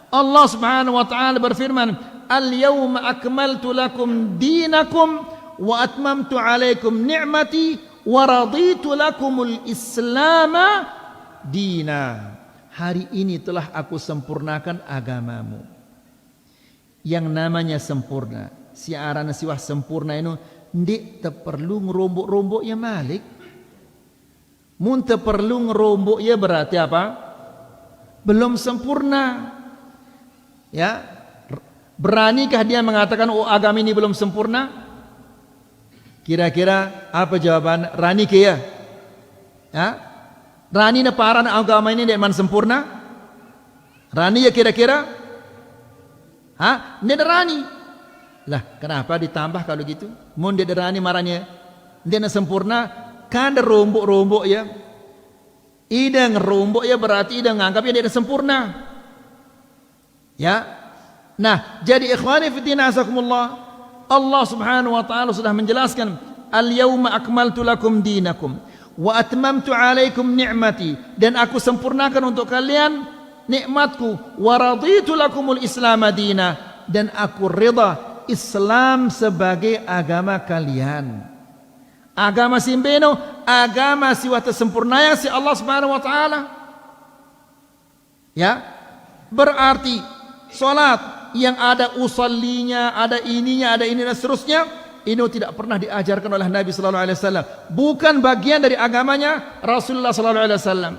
Allah Subhanahu wa taala berfirman, "Al-yawma akmaltu lakum dinakum wa atmamtu 'alaikum ni'mati wa raditu lakumul Islama dina. Hari ini telah aku sempurnakan agamamu. Yang namanya sempurna, siaran siwah sempurna itu ndik perlu ngerombok-rombok ya Malik. Mun perlu ngerombok ya berarti apa? Belum sempurna. Ya, beranikah dia mengatakan oh agama ini belum sempurna? Kira-kira apa jawaban? Rani ke ya? Ya? Rani na paran agama ini tidak man sempurna? Rani ya kira-kira? Tidak rani. Lah kenapa ditambah kalau gitu? Mun dia rani marahnya, dia na sempurna, kan ada rombok-rombok ya. Idang rombok ya berarti idang nganggapnya dia sempurna. Ya. Nah, jadi ikhwani fillah azakumullah, Allah Subhanahu wa taala sudah menjelaskan, "Al-yauma akmaltu lakum dinakum wa atmamtu 'alaikum ni'mati." Dan aku sempurnakan untuk kalian nikmatku, wa raditu lakumul Islam madina, dan aku ridha Islam sebagai agama kalian. Agama simbeno, agama siwa sempurnanya si Allah Subhanahu wa taala. Ya. Berarti salat yang ada usallinya, ada ininya, ada ini dan seterusnya, ini tidak pernah diajarkan oleh Nabi sallallahu alaihi wasallam. Bukan bagian dari agamanya Rasulullah sallallahu alaihi wasallam.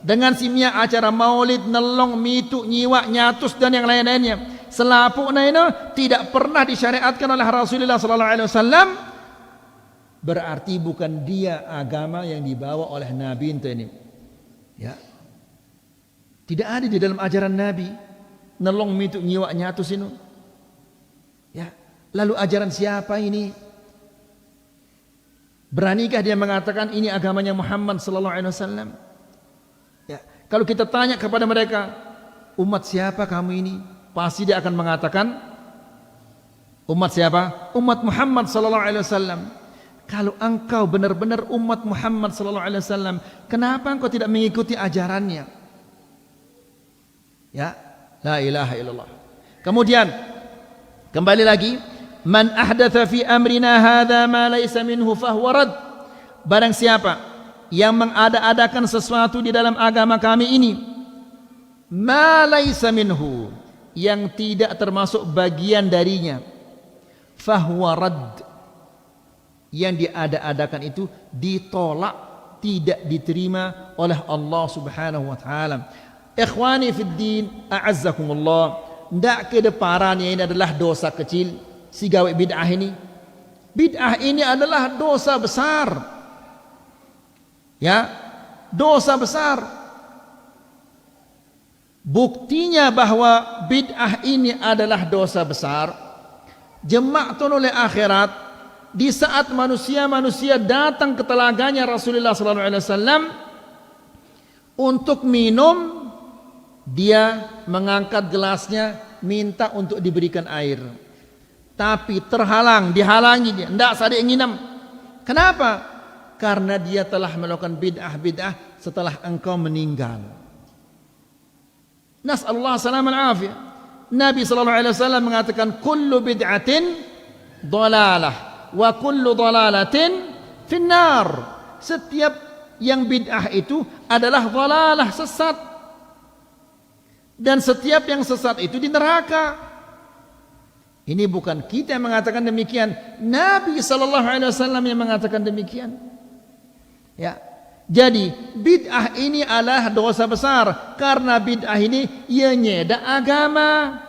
Dengan simia acara maulid, nelong, mitu, nyiwa, nyatus dan yang lain-lainnya. Selapuknya itu tidak pernah disyariatkan oleh Rasulullah sallallahu alaihi wasallam. Berarti bukan dia agama yang dibawa oleh Nabi ini. Ya. Tidak ada di dalam ajaran Nabi nelong mitu nyiwa nyatus ini. Ya. Lalu ajaran siapa ini? Beranikah dia mengatakan ini agamanya Muhammad sallallahu alaihi wasallam? Ya. Kalau kita tanya kepada mereka, umat siapa kamu ini? Pasti dia akan mengatakan umat siapa? Umat Muhammad sallallahu alaihi wasallam. Kalau engkau benar-benar umat Muhammad sallallahu alaihi wasallam, kenapa engkau tidak mengikuti ajarannya? Ya, la ilaha illallah. Kemudian kembali lagi, man ahdatha fi amrina hadza ma laysa minhu fahuwa rad. Barang siapa yang mengada-adakan sesuatu di dalam agama kami ini, ma laysa minhu, yang tidak termasuk bagian darinya, fahuwa rad, yang diada-adakan itu ditolak, tidak diterima oleh Allah Subhanahu wa taala. Ikhwani fid din, a'azzakumullah, ndak kedeparannya ini adalah dosa kecil si gawe bid'ah ini. Bid'ah ini adalah dosa besar. Ya, dosa besar. Buktinya bahwa bid'ah ini adalah dosa besar, jemaatun oleh akhirat, di saat manusia-manusia datang ke telaganya Rasulullah SAW untuk minum, dia mengangkat gelasnya minta untuk diberikan air, tapi dihalangi dia, tidak sadar nginam. Kenapa? Karena dia telah melakukan bid'ah setelah engkau meninggal. Nas'alullah salam al-afiyah. Nabi SAW mengatakan kullu bid'atin dhalalah wa kullu dhalalatin finnar. Setiap yang bid'ah itu adalah dhalalah, sesat, dan setiap yang sesat itu di neraka. Ini bukan kita yang mengatakan demikian, Nabi SAW yang mengatakan demikian. Ya, jadi bid'ah ini adalah dosa besar, karena bid'ah ini nyeda agama.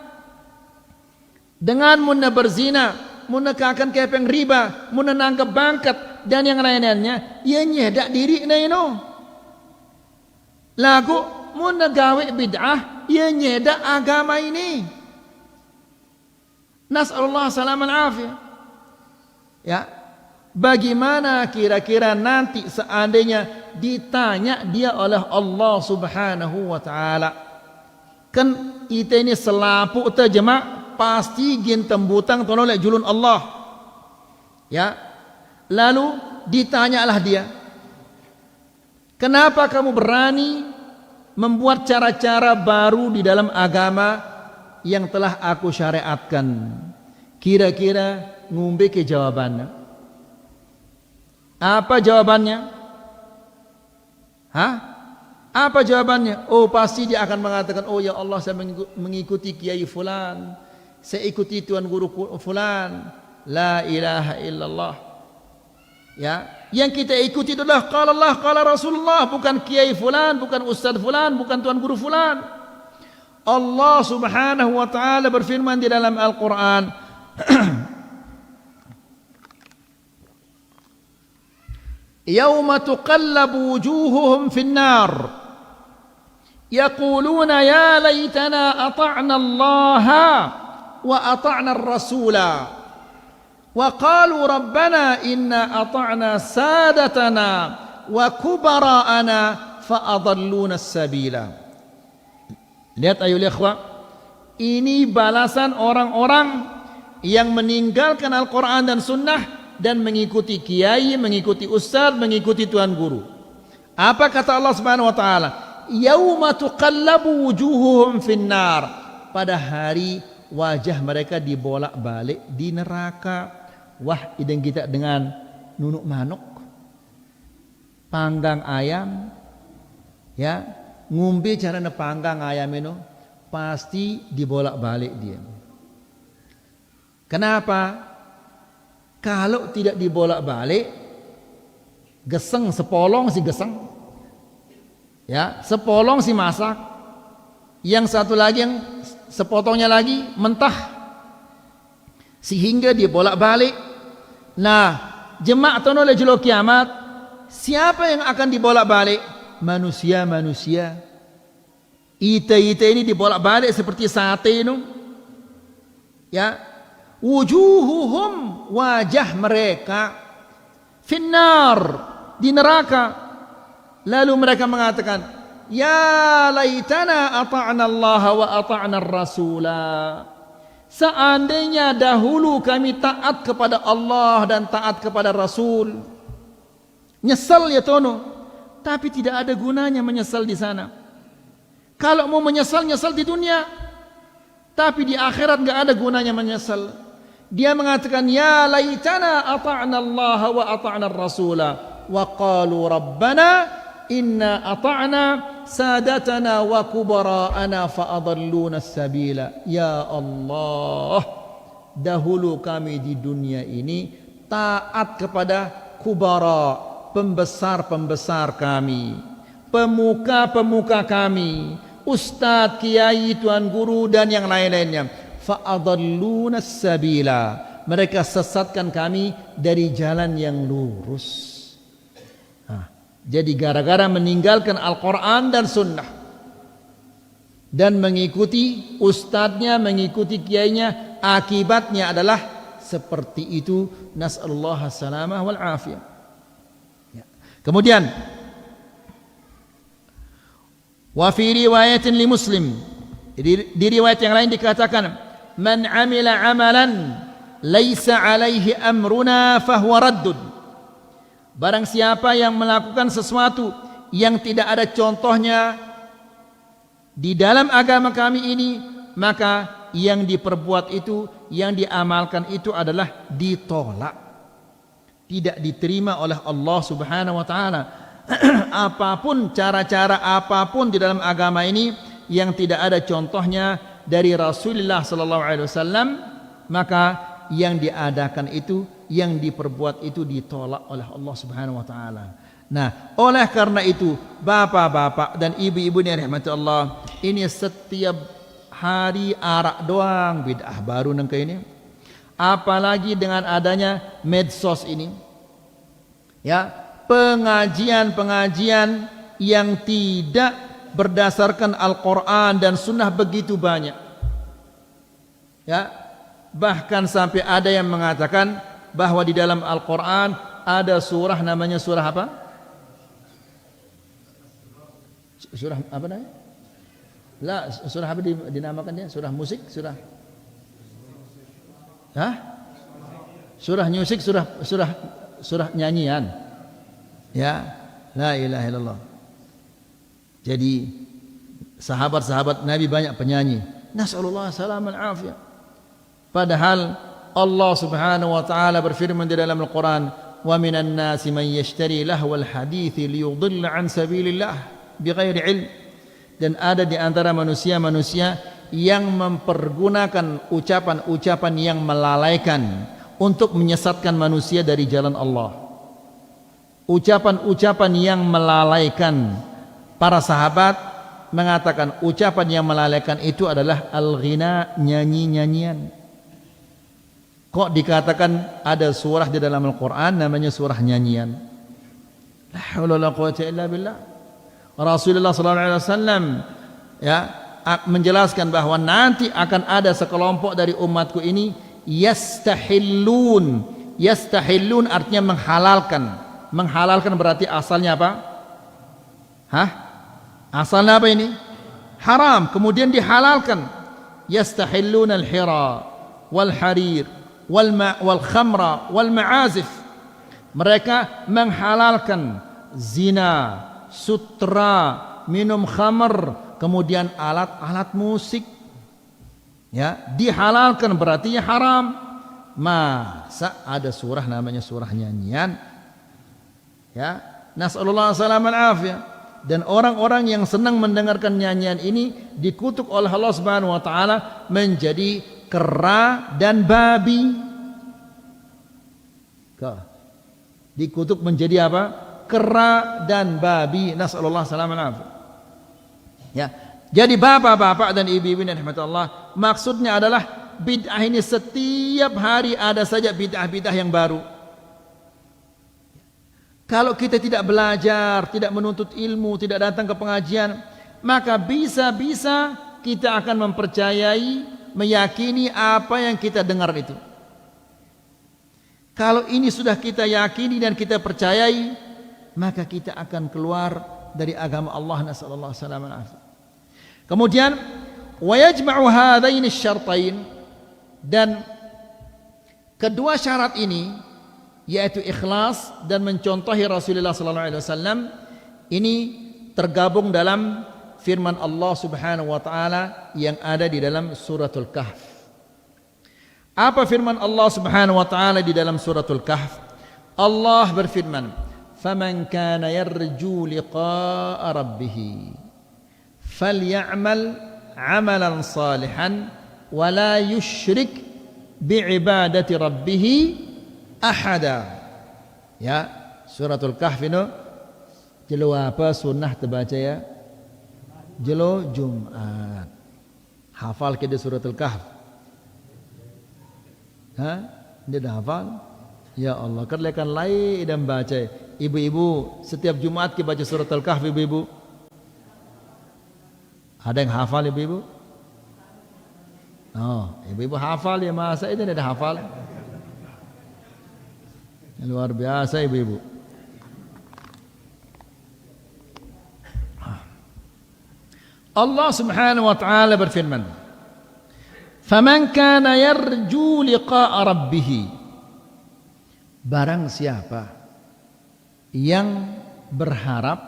Dengan muna berzina, muna kakan kepeng riba, muna nangkep bangkat dan yang lain-lainnya, nyeda diri na ino. Lagu muna gawe bid'ah, nyeda agama ini. Nas'alullah salam al-afiyah. Ya, bagaimana kira-kira nanti seandainya ditanya dia oleh Allah Subhanahu wa taala? Kan kita ini selapu terjemah pasti gin tembutang tololek julun Allah. Ya. Lalu ditanyalah dia, kenapa kamu berani membuat cara-cara baru di dalam agama yang telah aku syariatkan? Kira-kira ngumbe ke jawabannya. Apa jawabannya? Hah? Apa jawabannya? Oh, pasti dia akan mengatakan, oh ya Allah, saya mengikuti kiai fulan, saya ikuti tuan guru fulan. La ilaha illallah. Ya, yang kita ikuti adalah qala Allah, qala Rasulullah, bukan kiai fulan, bukan ustaz fulan, bukan tuan guru fulan. Allah Subhanahu wa taala berfirman di dalam Al-Qur'an, yauma tuqallabu wujuhuhum fin nar yaquluna ya laitana ata'na Allah wa ata'na ar-rasula wa qalu rabbana inna ata'na sadatana wa kubara'ana fa adalluna as-sabila. Lihat ayuhal ikhwah, ini balasan orang-orang yang meninggalkan Al-Quran dan Sunnah dan mengikuti kiai, mengikuti ustaz, mengikuti tuan guru. Apa kata Allah Subhanahu wa taala? Yauma tuqallabu wujuhuhum finnar. Pada hari wajah mereka dibolak-balik di neraka. Wah, ideng kita dengan nunuk manuk, panggang ayam, ya, ngumbi cara nepanggang ayam itu pasti dibolak-balik dia. Kenapa? Kalau tidak dibolak-balik, geseng sepolong si geseng, ya, sepolong si masak, yang satu lagi yang sepotongnya lagi mentah, sehingga dibolak-balik. Nah, jemaah tono lejelo kiamat, siapa yang akan dibolak-balik? Manusia-manusia. Ite-ite ini dibolak-balik seperti sate itu, ya. Wujuhuhum, wajah mereka, finnar, di neraka. Lalu mereka mengatakan, ya laitana ata'na Allah wa ata'na ar-rasula. Seandainya dahulu kami taat kepada Allah dan taat kepada Rasul. Nyesal ya tono, tapi tidak ada gunanya menyesal di sana. Kalau mau menyesal, nyesal di dunia, tapi di akhirat enggak ada gunanya menyesal. Dia mengatakan, ya laitana ata'na Allah wa ata'na ar-rasula wa qalu rabbana inna ata'na sadatana wa kubara'ana fa adalluna as-sabila. Ya Allah, dahulu kami di dunia ini taat kepada kubara, pembesar-pembesar kami, pemuka-pemuka kami, ustadz, kiai, tuan guru dan yang lain-lainnya. Fa'adalluna as-sabila, mereka sesatkan kami dari jalan yang lurus. Jadi gara-gara meninggalkan Al-Quran dan Sunnah dan mengikuti ustadznya, mengikuti kiainya, akibatnya adalah seperti itu. Nas'alullah as-salamah wal afiyah. Kemudian wa fi riwayatin li Muslim, di riwayat yang lain dikatakan, man amila amalan laisa alaihi amruna fahuwa raddun. Barang siapa yang melakukan sesuatu yang tidak ada contohnya di dalam agama kami ini, maka yang diperbuat itu, yang diamalkan itu adalah ditolak, tidak diterima oleh Allah Subhanahu wa taala. Apapun cara-cara apapun di dalam agama ini yang tidak ada contohnya dari Rasulullah sallallahu alaihi wasallam, maka yang diadakan itu, yang diperbuat itu ditolak oleh Allah Subhanahu wa taala. Nah, oleh karena itu, bapak-bapak dan ibu-ibu yang dirahmati Allah, ini setiap hari arak doang bid'ah baru nang ini. Apalagi dengan adanya medsos ini. Ya, pengajian-pengajian yang tidak berdasarkan Al-Quran dan Sunnah begitu banyak. Ya, bahkan sampai ada yang mengatakan bahwa di dalam Al-Quran ada surah namanya surah apa? Surah apa namanya? Lah, surah apa dinamakan dia? Surah musik, surah. Hah? Surah musik, surah nyanyian. Ya, la ilaha illallah. Jadi sahabat-sahabat Nabi banyak penyanyi. Nas'alullah salaman afiyah. Padahal Allah Subhanahu wa taala berfirman di dalam Al-Quran, wa minan nasi man yashtari lahwal hadithi liyudilla an sabilillah bighairi ilm. Dan ada di antara manusia-manusia yang mempergunakan ucapan-ucapan yang melalaikan untuk menyesatkan manusia dari jalan Allah. Ucapan-ucapan yang melalaikan. Para sahabat mengatakan ucapan yang melalaikan itu adalah al-ghina, nyanyi-nyanyian. Kok dikatakan ada surah di dalam Al-Quran namanya surah nyanyian? La haula wala quwwata illa billah. Rasulullah sallallahu alaihi wasallam ya menjelaskan bahwa nanti akan ada sekelompok dari umatku ini yastahillun. Yastahillun artinya menghalalkan. Menghalalkan berarti asalnya apa? Hah? Asalnya apa ini? Haram, kemudian dihalalkan. Yastahillun al-hira wal harir wal khamra wal ma'azif. Mereka menghalalkan zina, sutra, minum khamr, kemudian alat-alat musik. Ya, dihalalkan berarti haram. Masa ada surah namanya surah nyanyian? Ya, nasallallahu salaman afiyah. Dan orang-orang yang senang mendengarkan nyanyian ini dikutuk oleh Allah Subhanahu wa taala menjadi kera dan babi. Dikutuk menjadi apa? Kera dan babi. Nasallallahu salaman afiyah. Ya. Jadi bapak-bapak dan ibu-ibu yang rahmatullah, maksudnya adalah bid'ah ini setiap hari ada saja bid'ah-bid'ah yang baru. Kalau kita tidak belajar, tidak menuntut ilmu, tidak datang ke pengajian, maka bisa-bisa kita akan mempercayai, meyakini apa yang kita dengar itu. Kalau ini sudah kita yakini dan kita percayai, maka kita akan keluar dari agama Allah. Nasallallahu alaihi wasallam. Kemudian wa yajma'u hadaini syartain, dan kedua syarat ini yaitu ikhlas dan mencontohi Rasulullah sallallahu alaihi wasallam ini tergabung dalam firman Allah Subhanahu wa taala yang ada di dalam suratul Kahf. Apa firman Allah Subhanahu wa taala di dalam suratul Kahf? Allah berfirman, "Faman kana yarju liqa'a rabbih faly'amal 'amalan salihan wa la yusyrik bi'ibadati rabbih ahada." Ya, suratul Kahf ini jelo apa sunnah terbaca ya? Jelo Jumat. Hafal kita suratul Kahf? Hah? Dia dah hafal? Ya Allah, kerlekan lain dan baca. Ibu-ibu setiap Jumat kita baca suratul Kahf, ibu-ibu. Ada yang hafal ibu-ibu? Oh, ibu-ibu hafal ya, masa itu ada hafal? Luar biasa ibu-ibu. Allah Subhanahu wa taala berfirman, "Faman kana yarju liqa'a rabbih." Barang siapa yang berharap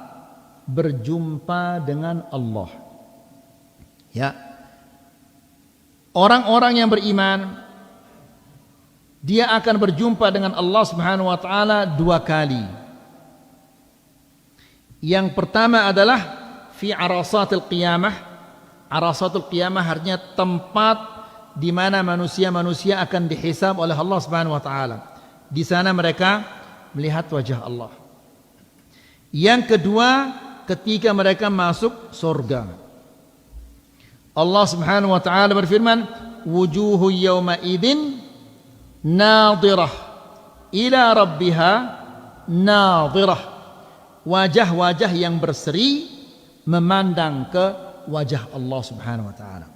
berjumpa dengan Allah. Ya. Orang-orang yang beriman dia akan berjumpa dengan Allah Subhanahu wa taala dua kali. Yang pertama adalah fi arasatil qiyamah. Arasatul qiyamah artinya tempat di mana manusia-manusia akan dihisab oleh Allah Subhanahu wa taala. Di sana mereka melihat wajah Allah. Yang kedua, ketika mereka masuk surga. Allah Subhanahu wa taala berfirman, "Wujuhu yawma idzin nadhirah ila rabbiha nadhirah." Wajah-wajah yang berseri memandang ke wajah Allah Subhanahu wa taala.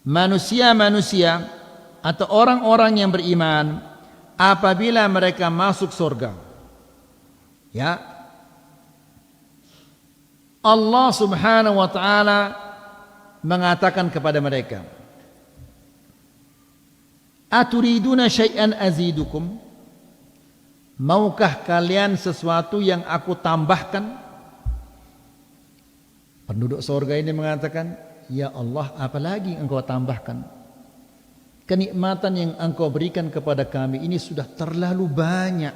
Manusia-manusia atau orang-orang yang beriman apabila mereka masuk surga, ya, Allah Subhanahu wa taala mengatakan kepada mereka, "Aturiduna syai'an azidukum?" Maukah kalian sesuatu yang aku tambahkan? Penduduk surga ini mengatakan, "Ya Allah, apalagi engkau tambahkan? Kenikmatan yang engkau berikan kepada kami ini sudah terlalu banyak.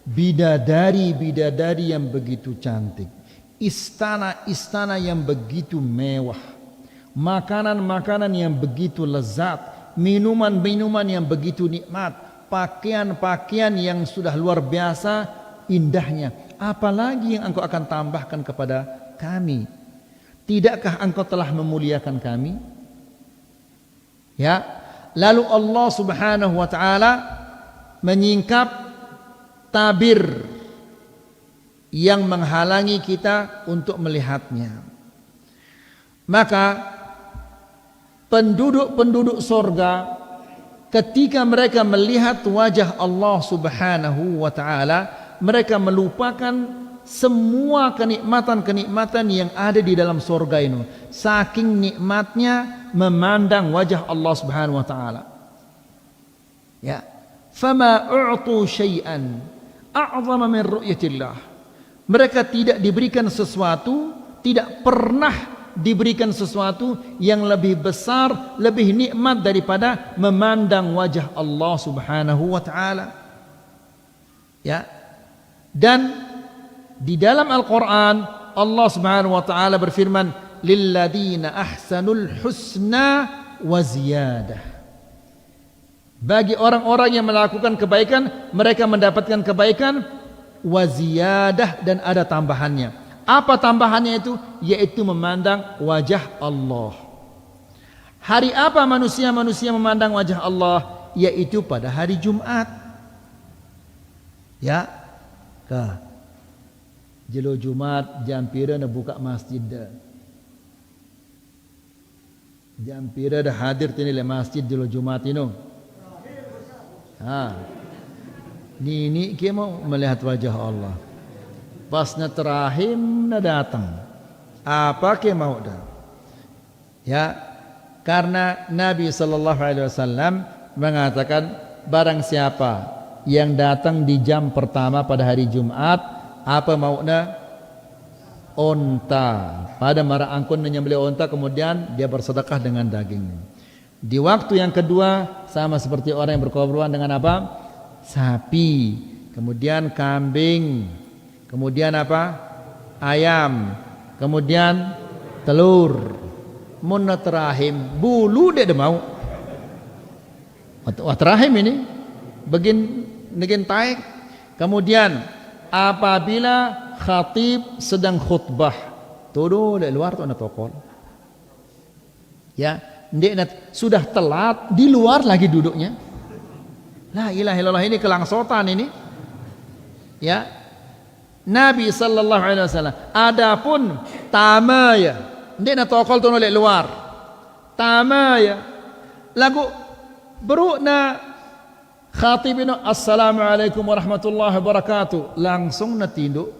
bidadari-bidadari yang begitu cantik, istana-istana yang begitu mewah, makanan-makanan yang begitu lezat, minuman-minuman yang begitu nikmat, pakaian-pakaian yang sudah luar biasa indahnya. Apalagi yang engkau akan tambahkan kepada kami? Tidakkah engkau telah memuliakan kami? Ya. Lalu Allah Subhanahu wa taala menyingkap tabir yang menghalangi kita untuk melihatnya. Maka penduduk-penduduk sorga ketika mereka melihat wajah Allah Subhanahu wa taala, mereka melupakan semua kenikmatan-kenikmatan yang ada di dalam sorga ini. Saking nikmatnya memandang wajah Allah Subhanahu wa taala. Ya. Fama u'tu syai'an a'zama min ru'yatillah. Mereka tidak diberikan sesuatu, tidak pernah diberikan sesuatu yang lebih besar, lebih nikmat daripada memandang wajah Allah Subhanahu wa taala. Ya. Dan di dalam Al-Quran Allah Subhanahu wa taala berfirman, lilladzina ahsanul husna wa ziyadah. Bagi orang-orang yang melakukan kebaikan, mereka mendapatkan kebaikan wa ziyadah, dan ada tambahannya. Apa tambahannya itu? Yaitu memandang wajah Allah. Hari apa manusia-manusia memandang wajah Allah? Yaitu pada hari Jumat. Ya. Jelo Jumat jam pira nak buka masjid dah. Jam pira dah hadir tini le masjid jelo Jumat ini. Ni ke mau melihat wajah Allah. Pas na terakhir na datang. Apa ke mau dah? Ya, karena Nabi sallallahu alaihi wasallam mengatakan barang siapa yang datang di jam pertama pada hari Jumat, apa maunya? Onta. Pada mara angkun menyembelih onta, kemudian dia bersedekah dengan dagingnya. Di waktu yang kedua sama seperti orang yang berkorban dengan apa? Sapi, kemudian kambing, kemudian apa? Ayam, kemudian telur. Munna terahim, bulu dia mau. Terahim ini begin taik. Kemudian apabila khatib sedang khutbah, todo di luar tu nak tokol. Ya, ndek sudah telat, di luar lagi duduknya. La ilaha illallah, ini kelangsotan ini. Ya. Nabi sallallahu alaihi wasallam adapun tamaya, ndek nak tokol tu di luar. Tamaya. Lagu berukna khatibina assalamualaikum warahmatullahi wabarakatuh, langsung na tinduk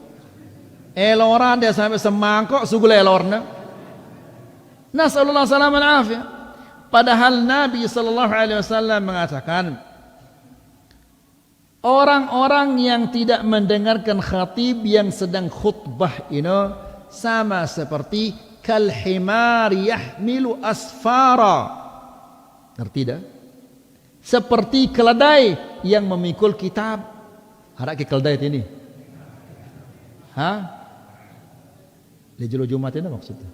eloran dia sampai semangkok sugul elorna, nasallallahu salam al afiyah. Padahal Nabi sallallahu alaihi wasallam mengatakan orang-orang yang tidak mendengarkan khatib yang sedang khutbah ini sama seperti kal himar yahmilu asfara. Ngerti dah? Seperti keledai yang memikul kitab. Harap ke keledai ini. Lejelo Jumat ini maksudnya.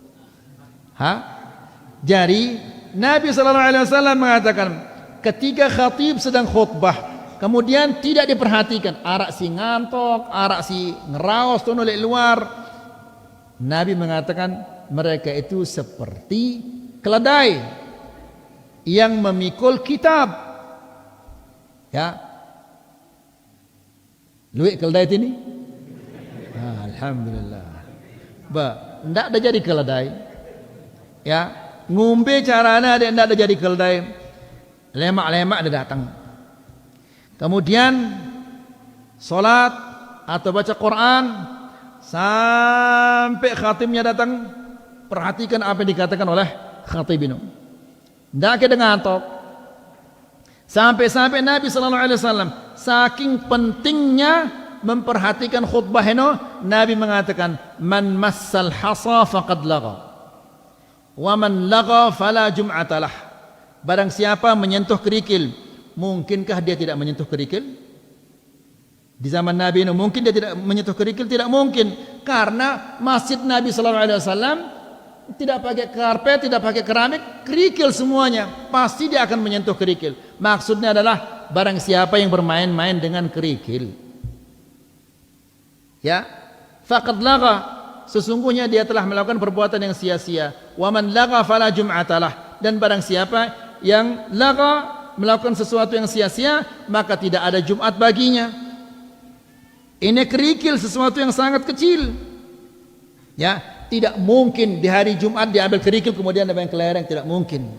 Jadi Nabi sallallahu alaihi wasallam mengatakan ketika khatib sedang khutbah, kemudian tidak diperhatikan, arak si ngantok, arak si ngeraos tu nolak luar. Nabi mengatakan mereka itu seperti keledai yang memikul kitab. Ya, luik keledai ini. Alhamdulillah. Ndak ada jadi keledai. Ya, ngumbe carana dia ndak ada jadi keledai. Lemak-lemak dia datang. Kemudian solat atau baca Quran sampai khatibnya datang, perhatikan apa yang dikatakan oleh khatib ini. Ndak ke dengan tok. Sampai-sampai Nabi sallallahu alaihi wasallam saking pentingnya memperhatikan khutbah ini, Nabi mengatakan man massal hasa faqad lagha wa man lagha fala jum'atalah. Barang siapa menyentuh kerikil, mungkinkah dia tidak menyentuh kerikil? Di zaman Nabi ini mungkin dia tidak menyentuh kerikil, tidak mungkin, karena masjid Nabi Sallallahu Alaihi Wasallam tidak pakai karpet, tidak pakai keramik, kerikil semuanya, pasti dia akan menyentuh kerikil. Maksudnya adalah barang siapa yang bermain-main dengan kerikil, ya, faqad laga, sesungguhnya dia telah melakukan perbuatan yang sia-sia. Wa man laga fala jum'atalah, dan barang siapa yang laga, melakukan sesuatu yang sia-sia, maka tidak ada Jumat baginya. Ini kerikil, sesuatu yang sangat kecil, ya, tidak mungkin di hari Jumat diambil kerikil kemudian dimain kelereng, tidak mungkin,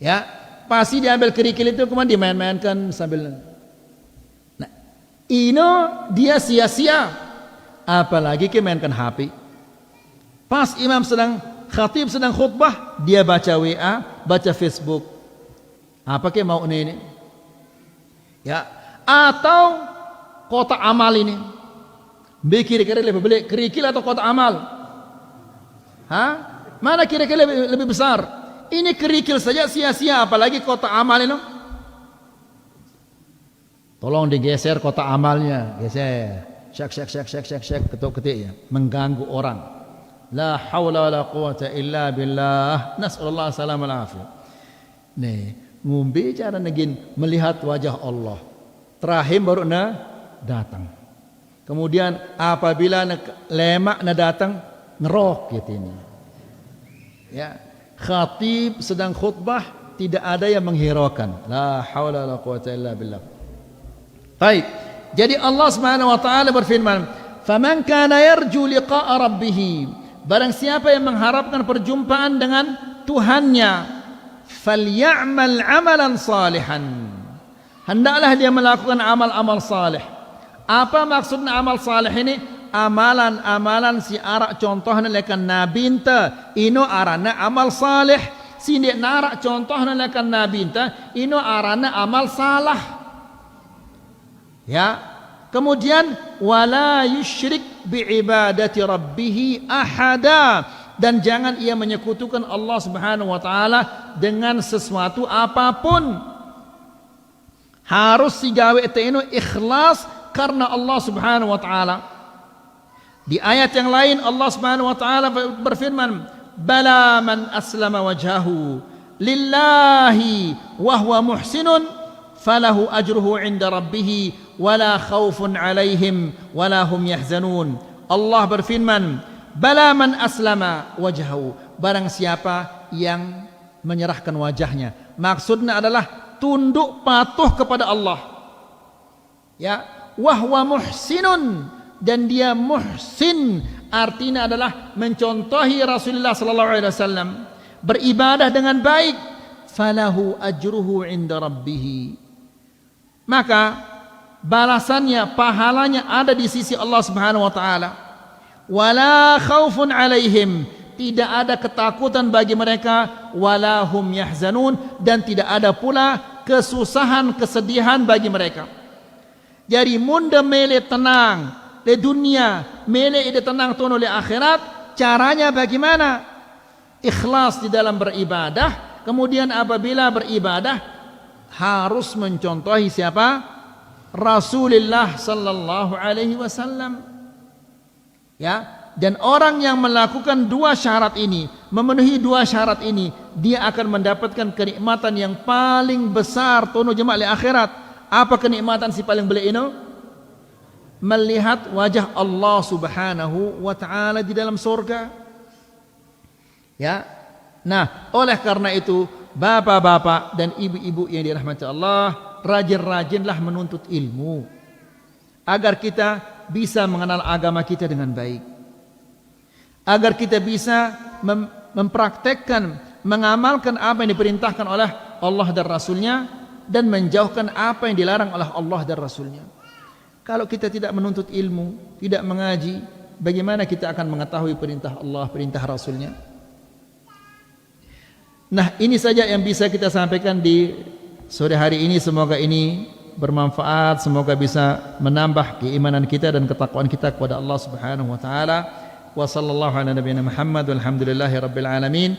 ya, pasti diambil kerikil itu kemudian dimain-mainkan sambil, nah, ini dia sia-sia, apalagi mainkan HP. Pas imam sedang khatib sedang khutbah, dia baca WA, baca Facebook, apa ke mau ini, ya, atau kotak amal ini, kira-kira lebih baik kerikil atau kotak amal? Mana kira-kira lebih besar? Ini kerikil saja sia-sia, apalagi kotak amal ini. Tolong digeser kotak amalnya, geser, syak, ketuk-ketik ya, mengganggu orang. La haula wala quwata illa billah. Nasallallahu salam al afiyah. Nih, ngumbi cara negin melihat wajah Allah. Terakhir baru datang. Kemudian apabila lemak datang, ngerok gitu ini. Ya, khatib sedang khutbah tidak ada yang menghiraukan. La haula wala quwata illa billah. Baik. Jadi Allah Subhanahu wa taala berfirman, "Faman kana yarju liqa'a rabbih." Barang siapa yang mengharapkan perjumpaan dengan Tuhannya, falyamal amalan salihan. Hendaklah dia melakukan amal-amal saleh. Apa maksudnya amal saleh ini? Amalan-amalan si arak contohnya lekan nabi enta, ino arana amal saleh. Si dia narak contohnya lekan nabi enta, ino arana amal salah. Ya. Kemudian wala yusyrik biibadati rabbih ahada, dan jangan ia menyekutukan Allah Subhanahu wa taala dengan sesuatu apapun. Harus sigawe itu ikhlas karena Allah Subhanahu wa taala. Di ayat yang lain Allah Subhanahu wa taala berfirman, "Bala man aslama wajhahu lillahi wa huwa muhsinun falahu ajruhu 'inda rabbih wala khaufun 'alaihim wala hum yahzanun." Allah berfirman, "Bala man aslama wajhahu." Barang siapa yang menyerahkan wajahnya. Maksudnya adalah tunduk patuh kepada Allah. Ya, wahwa muhsinun, dan dia muhsin, artinya adalah mencontohi Rasulullah sallallahu alaihi wasallam, beribadah dengan baik, falahu ajruhu 'inda rabbih, maka balasannya, pahalanya ada di sisi Allah Subhanahu wa taala. Wala khaufun 'alaihim, tidak ada ketakutan bagi mereka, wala hum yahzanun, dan tidak ada pula kesusahan, kesedihan bagi mereka. Jadi munda mele tenang di dunia, mele ide tenang tono di akhirat. Caranya bagaimana? Ikhlas di dalam beribadah. Kemudian apabila beribadah harus mencontohi siapa? Rasulullah sallallahu alaihi wasallam. Ya, dan orang yang melakukan dua syarat ini, memenuhi dua syarat ini, dia akan mendapatkan kenikmatan yang paling besar tono jemaah di akhirat. Apa kenikmatan si paling beli ini? Melihat wajah Allah Subhanahu wa taala di dalam surga. Ya. Nah, oleh karena itu, bapak-bapak dan ibu-ibu yang dirahmati Allah, rajin-rajinlah menuntut ilmu agar kita bisa mengenal agama kita dengan baik. Agar kita bisa mempraktekkan, mengamalkan apa yang diperintahkan oleh Allah dan Rasulnya, dan menjauhkan apa yang dilarang oleh Allah dan Rasulnya. Kalau kita tidak menuntut ilmu, tidak mengaji, bagaimana kita akan mengetahui perintah Allah, perintah Rasulnya? Nah, ini saja yang bisa kita sampaikan di sore hari ini. Semoga ini bermanfaat, semoga bisa menambah keimanan kita dan ketakwaan kita kepada Allah Subhanahu wa taala. Wa sallallahu ala nabiyina Muhammad walhamdulillahi rabbil alamin.